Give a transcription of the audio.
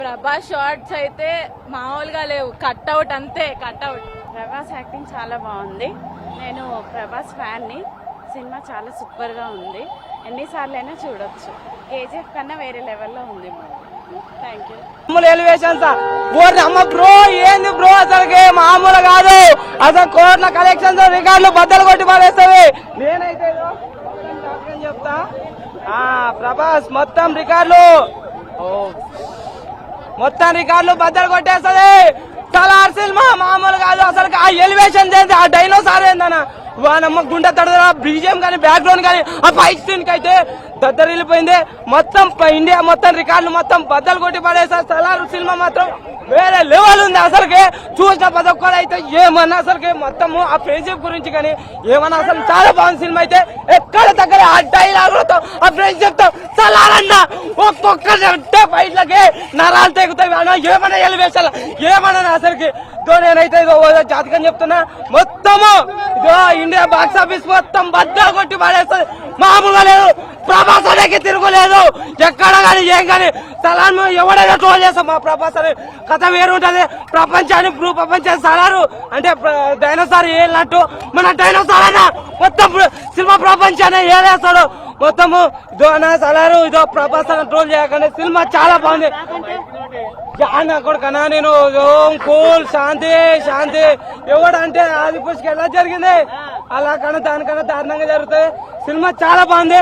Prabhas shorts అయితే మామూలుగా లేవు, కట్అవుట్ అంతే, కట్అవుట్. ప్రభాస్ యాక్టింగ్ చాలా బాగుంది. నేను ప్రభాస్ ఫ్యాన్ని. సినిమా చాలా సూపర్ గా ఉంది, ఎన్నిసార్లు అయినా చూడొచ్చు. కేజీఎఫ్ కన్నా వేరే లెవెల్లో ఉంది. Thank you. ఎలివేషన్స్ అమ్మ బ్రో, ఏంది బ్రో అసలుకి మామూలు కాదు. అసలు కోట్ల కలెక్షన్స్ రికార్డులు బద్దలు కొట్టి పడేస్తుంది. నేనైతే చెప్తా, ప్రభాస్ మొత్తం రికార్డులు బద్దలు కొట్టేస్తుంది. సలార్ సినిమా మామూలు కాదు అసలు. ఆ ఎలివేషన్ చేసి ఆ డైనోసార్ ఏందన్న వానమ్మ గుండె తడదరా, బీజిఎం కానీ బ్యాక్గ్రౌండ్ కానీ ఆ ఫైట్ సీన్ కి అయితే దద్దరిల్లిపోయింది. మొత్తం ఇండియా మొత్తం రికార్డులు మొత్తం బద్దలు కొట్టి పడేసారు. సలార్ సినిమా మాత్రం వేరే లెవెల్ ఉంది అసలుకి. చూసిన ప్రతి ఒక్కరు అయితే ఏమన్నా అసలుకి మొత్తము ఆ ఫ్రెండ్షిప్ గురించి కానీ ఏమన్నా అసలు చాలా బాగుంది సినిమా అయితే. ఎక్కడ దగ్గర ఆ డైలాగులతో ఆ ఫ్రెండ్షిప్ తో సలార్ అన్న ఒక్కొక్కటి ఫైట్లకి నరాలు తెగుతాయి. ఏమన్నా ఎలివేషన్ ఏమన్నా అసలుకి నేనైతే జాతకం చెప్తున్నా, మొత్తము ఇదో ఇండియా బాక్స్ ఆఫీస్ మొత్తం బద్దలు కొట్టి పడేస్తుంది. మామూలుగా లేదు, ప్రభాస్ అనేది తిరుగులేదు ఎక్కడ కానీ ఏం కానీ. సలార్ ఎవడైనా ట్రోల్ చేస్తాం, మా ప్రభాస్ అనే కథ వేరు ఉంటది. ప్రపంచాన్ని సలారు అంటే డైనోసార్ ఏళ్ళట్టు మన డైనోసార్ అన్న మొత్తం సినిమా ప్రపంచాన్ని ఏలేస్తాడు. మొత్తము ఇదో అన్న సలారు ఇదో ప్రభాస్ అన్న ట్రోల్ చేయకండి. సినిమా చాలా బాగుంది. అన్న కొడుకన్నా నేను ఓం కూల్ శాంతి శాంతి ఎవడంటే ఆది పుష్కి ఎలా జరిగింది అలా కన్నా దానికన్నా దారుణంగా జరుగుతుంది. సినిమా చాలా బాగుంది.